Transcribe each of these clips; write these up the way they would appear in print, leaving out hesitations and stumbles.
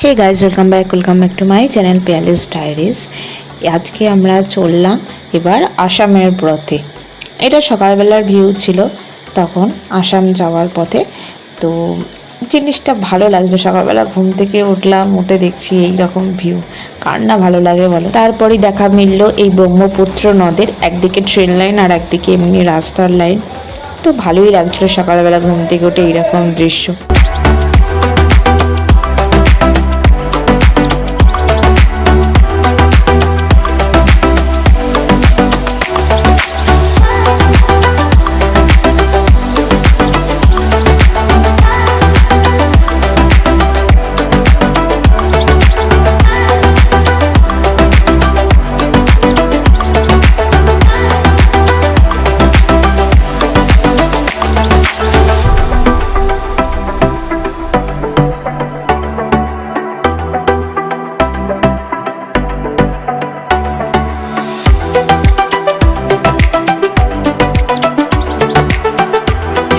Hey guys, welcome back to my channel Piyali's diaries. আজকে আমরা চললাম এবার আসামের পথে। এটা সকালবেলার ভিউ ছিল তখন আসাম যাওয়ার পথে। তো জিনিসটা ভালো লাগলো, সকালবেলা ঘুম থেকে উঠলাম, উঠে দেখছি এই রকম ভিউ, কার না ভালো লাগে বলো। তারপরই দেখা মিলল এই ব্রহ্মপুত্র নদের, একদিকে ট্রেন লাইন আর একদিকে এমনি রাস্তার লাইন। তো ভালোই লাগছিল সকালবেলা ঘুম থেকে উঠে এইরকম দৃশ্য।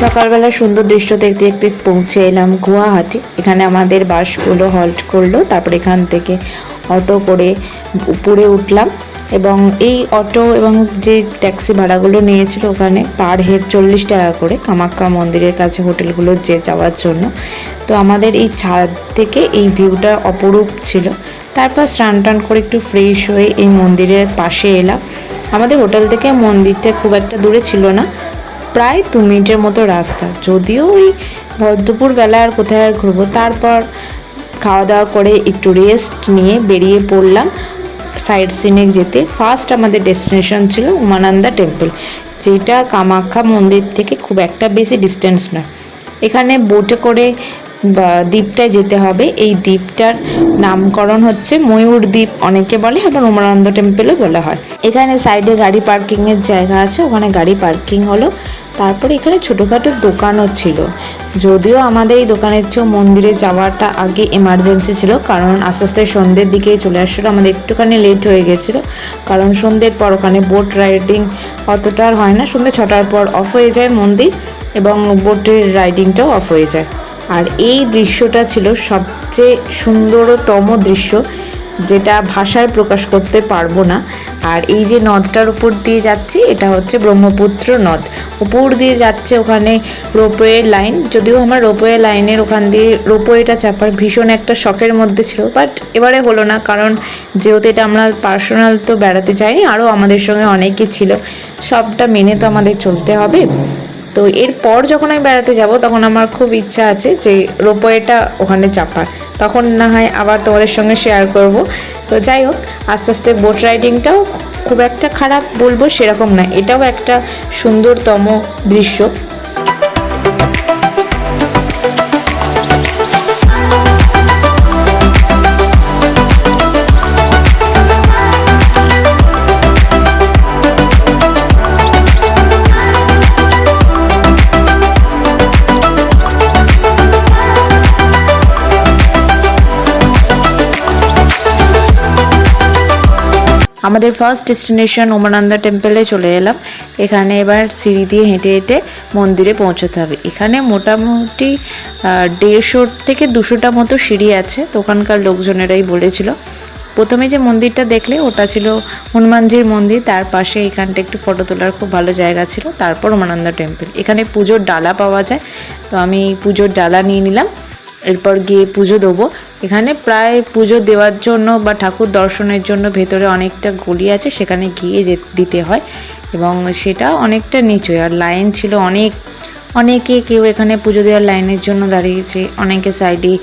সকালবেলা সুন্দর দৃশ্য দেখতে দেখতে পৌঁছে এলাম গুয়াহাটি। এখানে আমাদের বাসগুলো হল্ট করলো, তারপর এখান থেকে অটো করে উপরে উঠলাম এবং এই অটো এবং যে ট্যাক্সি ভাড়াগুলো নিয়েছিল ওখানে পার হেড 40 টাকা করে কামাখ্যা মন্দিরের কাছে হোটেলগুলো যাওয়ার জন্য। তো আমাদের এই ছাদ থেকে এই ভিউটা অপরূপ ছিল। তারপর স্নান টান করে একটু ফ্রেশ হয়ে এই মন্দিরের পাশে এলাম। আমাদের হোটেল থেকে মন্দিরটা খুব একটা দূরে ছিল না, প্রায় 2 মিনিটের মতো রাস্তা। যদিও ওই দুপুর বেলা আর কোথায় আর ঘুরবো। তারপর খাওয়া দাওয়া করে একটু রেস্ট নিয়ে বেরিয়ে পড়লাম সাইট সিনে যেতে। ফার্স্ট আমাদের ডেস্টিনেশন ছিল উমানন্দা টেম্পল, যেটা কামাখ্যা মন্দির থেকে খুব একটা বেশি ডিস্টেন্স নয়। এখানে বোটে করে দ্বীপটায় যেতে হবে। এই দ্বীপটার নামকরণ হচ্ছে ময়ূর দ্বীপ অনেকে বলে, আবার উমানন্দ টেম্পলও বলা হয়। এখানে সাইডে গাড়ি পার্কিংয়ের জায়গা আছে, ওখানে গাড়ি পার্কিং হলো। তারপরে এখানে ছোটোখাটো দোকানও ছিল। যদিও আমাদের এই দোকানের চেয়েও মন্দিরে যাওয়াটা আগে এমার্জেন্সি ছিল, কারণ আস্তে আস্তে সন্ধ্যের দিকেই চলে আসছিলো। আমাদের একটুখানি লেট হয়ে গেছিলো, কারণ সন্ধ্যের পর ওখানে বোট রাইডিং অতটা আর হয় না। সন্ধ্যে 6টার পর অফ হয়ে যায় মন্দির এবং বোটের রাইডিংটাও অফ হয়ে যায়। আর এই দৃশ্যটা ছিল সবচেয়ে সুন্দরতম দৃশ্য, যেটা ভাষায় প্রকাশ করতে পারবো না। আর এই যে নদটার উপর দিয়ে যাচ্ছি, এটা হচ্ছে ব্রহ্মপুত্র নদ। উপর দিয়ে যাচ্ছে ওখানে রোপওয়ে লাইন। যদিও আমার রোপওয়ে লাইনের ওখান দিয়ে রোপওয়েটা চাপার ভীষণ একটা শখের মধ্যে ছিল, বাট এবারে হলো না, কারণ যেহেতু এটা আমরা পার্সোনাল তো বেড়াতে যাইনি, আরও আমাদের সঙ্গে অনেকে ছিল, সবটা মেনে তো আমাদের চলতে হবে। তো এরপর যখন আমি বেড়াতে যাব তখন আমার খুব ইচ্ছা আছে যে রোপওয়েটা ওখানে চাপার, তখন না হয় আবার তোমাদের সঙ্গে শেয়ার করব। তো যাই হোক, আস্তে আস্তে বোট রাইডিংটাও খুব একটা খারাপ বলবো সেরকম না, এটাও একটা সুন্দরতম দৃশ্য। আমাদের ফার্স্ট ডেস্টিনেশন উমানন্দা টেম্পলে চলে এলাম। এখানে এবার সিঁড়ি দিয়ে হেঁটে হেঁটে মন্দিরে পৌঁছতে হবে। এখানে মোটামুটি 150 থেকে 200টা মতো সিঁড়ি আছে। তো ওখানকার লোকজনেরাই বলেছিল। প্রথমে যে মন্দিরটা দেখলে ওটা ছিল হনুমানজির মন্দির, তার পাশে এখানটা একটু ফটো তোলার খুব ভালো জায়গা ছিল। তারপর উমানন্দা টেম্পল। এখানে পুজোর ডালা পাওয়া যায়, তো আমি পুজোর ডালা নিয়ে নিলাম। এরপর গিয়ে পুজো দেবো। এখানে প্রায় পুজো দেওয়ার জন্য বা ঠাকুর দর্শনের জন্য ভেতরে অনেকটা গলি আছে, সেখানে গিয়ে দিতে হয় এবং সেটা অনেকটা নিচু। আর লাইন ছিল অনেকে, কেউ এখানে পুজো দেওয়ার লাইনের জন্য দাঁড়িয়েছে, অনেকে সাইডে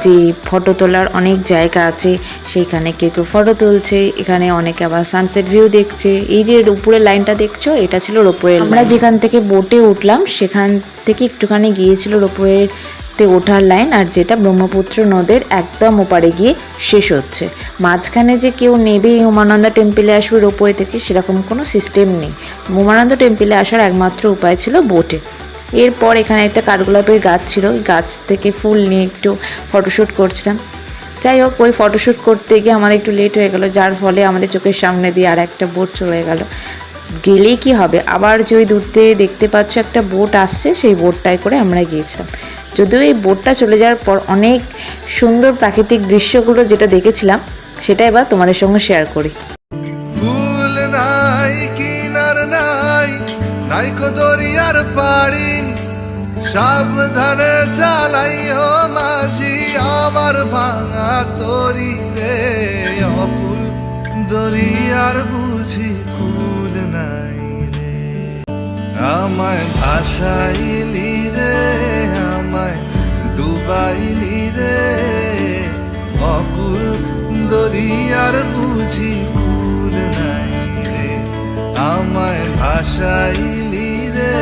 যে ফটো তোলার অনেক জায়গা আছে সেইখানে কেউ কেউ ফটো তুলছে। এখানে অনেকে আবার সানসেট ভিউ দেখছে। এই যে উপরের লাইনটা দেখছো, এটা ছিল রোপওয়ে। আমরা যেখান থেকে বোটে উঠলাম সেখান থেকে একটুখানি গিয়েছিল রোপওয়ের ওঠার লাইন, আর যেটা ব্রহ্মপুত্র নদের একদম ওপারে গিয়ে শেষ হচ্ছে। মাঝখানে যে কেউ নেবে উমানন্দা টেম্পলে আসবে রোপওয়ে থেকে, সেরকম কোনো সিস্টেম নেই। উমানন্দা টেম্পলে আসার একমাত্র উপায় ছিল বোটে। এরপর এখানে একটা কাঠগোলাপের গাছ ছিল, ওই গাছ থেকে ফুল নিয়ে একটু ফটোশ্যুট করছিলাম। যাই হোক, ওই ফটোশ্যুট করতে গিয়ে আমাদের একটু লেট হয়ে গেল, যার ফলে আমাদের চোখের সামনে দিয়ে আর একটা বোট চলে গেল। গেলেই কি হবে, আবার যে ওই দূর থেকে দেখতে পাচ্ছ একটা বোট আসছে, সেই বোটটায় করে আমরা গিয়েছিলাম। যদিও এই বোটটা চলে যাওয়ার পর অনেক সুন্দর প্রাকৃতিক দৃশ্যগুলো যেটা দেখেছিলাম সেটা এবার তোমাদের সঙ্গে শেয়ার করি। ভুল নাই কিনার নাই নাইকো দরিয়ার পাড়ি, সাবধানে চালাইও মাঝি আমার ভাঙা তরি রে। অকুল দরিয়ার বুঝি কুল নাই রে, আমায় ভাসাইলি রে, আমায় ডুবাইলি রে। অকুল দরিয়ার বুঝি কুল নাই রে, আমায় ভাসাইলি রে,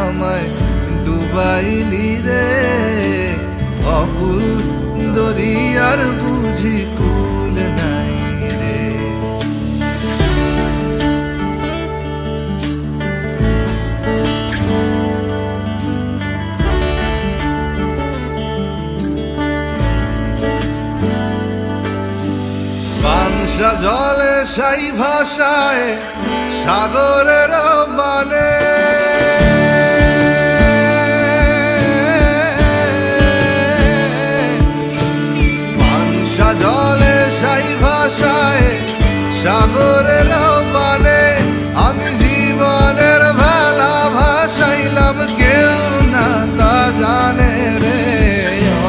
আমায় ডুবাইলি রে। অকুল দরিয়ার বুঝি কুল নাই রে। পানসা জলে সাই ভাষায় সাগরের মানে, পানসা জলে সাই ভাষায় সাগরের মানে। আমি জীবনের ভেলা ভাসাইলাম, কেউ না তা জানে রে।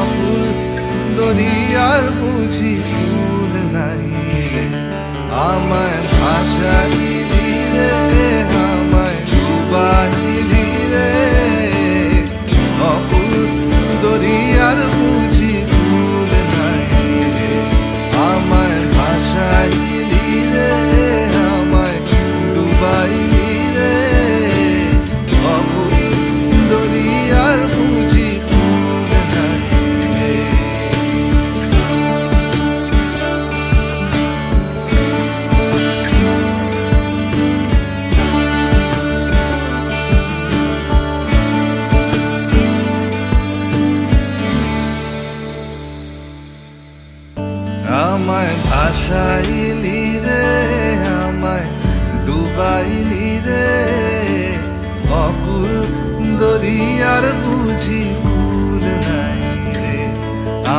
অকুল দরিয়ার বুঝি কুল নাই রে, আমায় ভাসাইলি রে, আমায় ডুবাইলি রে। অকুল দরিয়ার বুঝি কুল নাই রে, আমায় ভাসাইলি রে, আমায় ডুবাইলি রে। অকুল দরিয়ার বুঝি কুল নাই রে। আমায় ভাসাইলি রে, আমায় ডুবাইলি রে। অকুল দরিয়ার বুঝি কুল নাই রে,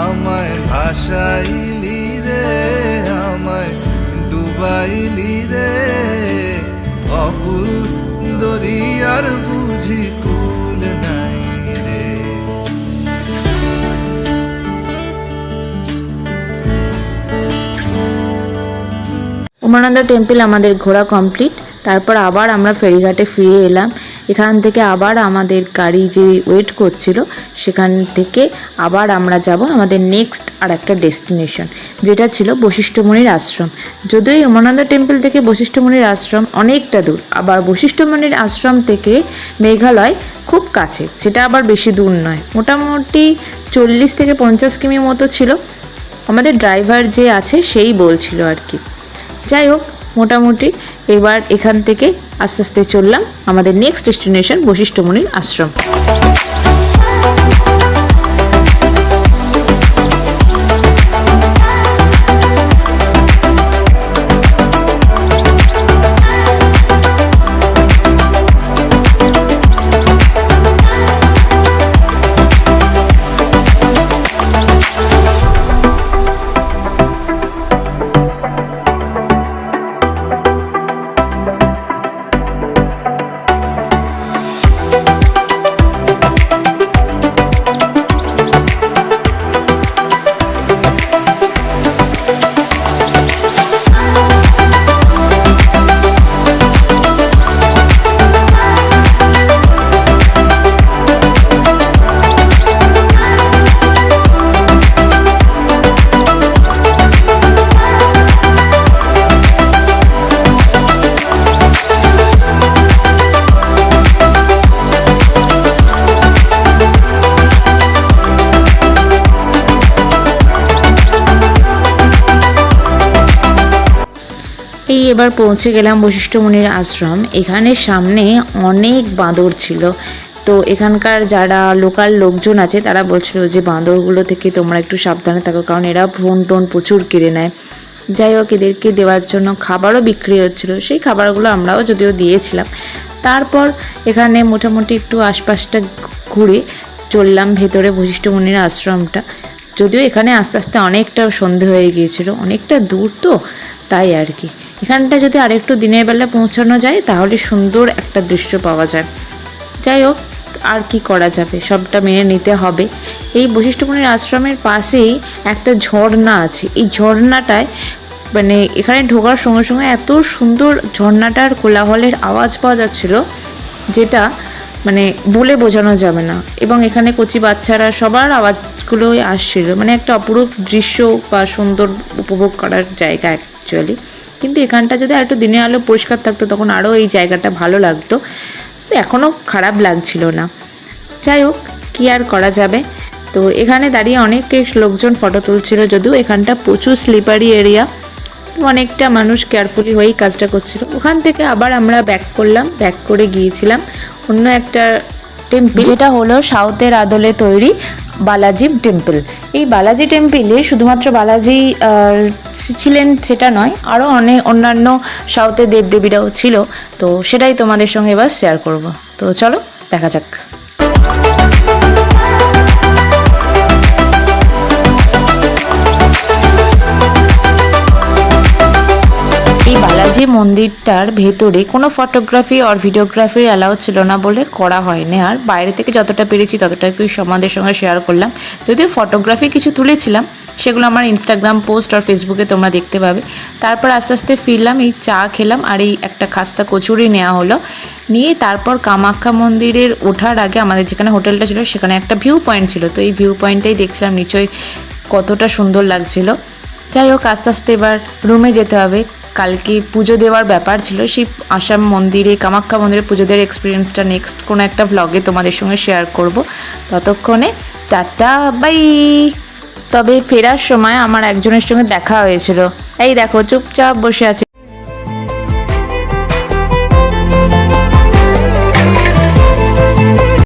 আমায় ভাসাইলি রে, আমায় ডুবাইলি রে। অকুল দরিয়ার বুঝি কুল নাই রে। উমানন্দ টেম্পল আমাদের ঘোরা কমপ্লিট। তারপর আবার আমরা ফেরিঘাটে ফিরে এলাম। এখান থেকে আবার আমাদের গাড়ি যে ওয়েট করছিল সেখান থেকে আবার আমরা যাব আমাদের নেক্সট আর একটা ডেস্টিনেশন, যেটা ছিল বশিষ্ঠ মুনির আশ্রম। যদিও এই উমানন্দ টেম্পল থেকে বশিষ্ঠ মুনির আশ্রম অনেকটা দূর, আবার বশিষ্ঠ মুনির আশ্রম থেকে মেঘালয় খুব কাছে, সেটা আবার বেশি দূর নয়, মোটামুটি 40 থেকে 50 কিমি মতো ছিল। আমাদের ড্রাইভার যে আছে সেই বলছিল আর কি। যাই হোক, মোটামুটি এবার এখান থেকে আস্তে আস্তে চললাম আমাদের নেক্সট ডেস্টিনেশন বশিষ্ঠ মুনির আশ্রম। এই এবার পৌঁছে গেলাম বশিষ্ঠ মুনির আশ্রম। এখানে সামনে অনেক বাঁদর ছিল, তো এখানকার যারা লোকাল লোকজন আছে তারা বলছিল যে বাঁদরগুলো থেকে তোমরা একটু সাবধানে থাকো, কারণ এরা ফোন টোন প্রচুর কেড়ে নেয়। যাই হোক, এদেরকে দেওয়ার জন্য খাবারও বিক্রি হচ্ছিল, সেই খাবারগুলো আমরাও যদিও দিয়েছিলাম। তারপর এখানে মোটামুটি একটু আশপাশটা ঘুরে চললাম ভেতরে বশিষ্ঠ মুনির আশ্রমটা। যদিও এখানে আস্তে আস্তে অনেকটা সন্ধে হয়ে গিয়েছিল, অনেকটা দূর তো, তাই আর কি। এখানটা যদি আরেকটু দিনের বেলা পৌঁছানো যায় তাহলে সুন্দর একটা দৃশ্য পাওয়া যায়। যাই হোক, আর কি করা যাবে, সবটা মেনে নিতে হবে। এই বশিষ্ঠ মুনির আশ্রমের পাশেই একটা ঝর্ণা আছে। এই ঝর্ণাটায় মানে এখানে ঢোকার সঙ্গে সঙ্গে এত সুন্দর ঝর্ণাটার কোলাহলের আওয়াজ পাওয়া যাচ্ছিল, যেটা মানে বলে বোঝানো যাবে না। এবং এখানে কচি বাচ্চারা সবার আওয়াজগুলোই আসছিল, মানে একটা অপরূপ দৃশ্য বা সুন্দর উপভোগ করার জায়গা অ্যাকচুয়ালি। কিন্তু এখানটা যদি আর একটু দিনের আলো পরিষ্কার থাকতো তখন আরও এই জায়গাটা ভালো লাগতো, তো এখনও খারাপ লাগছিল না। যাই হোক, কী আর করা যাবে। তো এখানে দাঁড়িয়ে অনেক লোকজন ফটো তুলছিল, যদিও এখানটা প্রচুর স্লিপারি এরিয়া, অনেকটা মানুষ কেয়ারফুলি হয়েই কাজটা করছিল। ওখান থেকে আবার আমরা ব্যাক করলাম, ব্যাক করে গিয়েছিলাম অন্য একটা টেম্পল, যেটা হলো সাউথের আদলে তৈরি বালাজি টেম্পল। এই বালাজি টেম্পলে শুধুমাত্র বালাজি ছিলেন সেটা নয়, আরও অন্যান্য সাউথের দেবদেবীরাও ছিল। তো সেটাই তোমাদের সঙ্গে এবার শেয়ার করব। তো চলো দেখা যাক। এই বালাজি মন্দিরটার ভেতরে কোনো ফটোগ্রাফি আর ভিডিওগ্রাফি অ্যালাউ ছিল না বলে করা হয়নি, আর বাইরে থেকে যতটা পেরেছি ততটাই সমাজের সঙ্গে শেয়ার করলাম। যদিও ফটোগ্রাফি কিছু তুলেছিলাম, সেগুলো আমার ইনস্টাগ্রাম পোস্ট আর ফেসবুকে তোমরা দেখতে পাবে। তারপর আস্তে আস্তে ফিরলাম, এই চা খেলাম আর এই একটা খাস্তা কচুরি নেওয়া হলো। নিয়ে তারপর কামাখ্যা মন্দিরের ওঠার আগে আমাদের যেখানে হোটেলটা ছিল সেখানে একটা ভিউ পয়েন্ট ছিল, তো এই ভিউ পয়েন্টটাই দেখছিলাম নিচয় কতটা সুন্দর লাগছিল। যাই হোক, আস্তে আস্তে এবার রুমে যেতে হবে। কালকে পুজো দেওয়ার ব্যাপার ছিল, সেই আসাম মন্দিরে কামাখ্যা মন্দিরে পুজো দেওয়ার এক্সপিরিয়েন্সটা নেক্সট কোনো একটা ভ্লগে তোমাদের সঙ্গে শেয়ার করব। ততক্ষণে টাটা বাই। তবে ফেরার সময় আমার একজনের সঙ্গে দেখা হয়েছিল, এই দেখো চুপচাপ বসে আছে।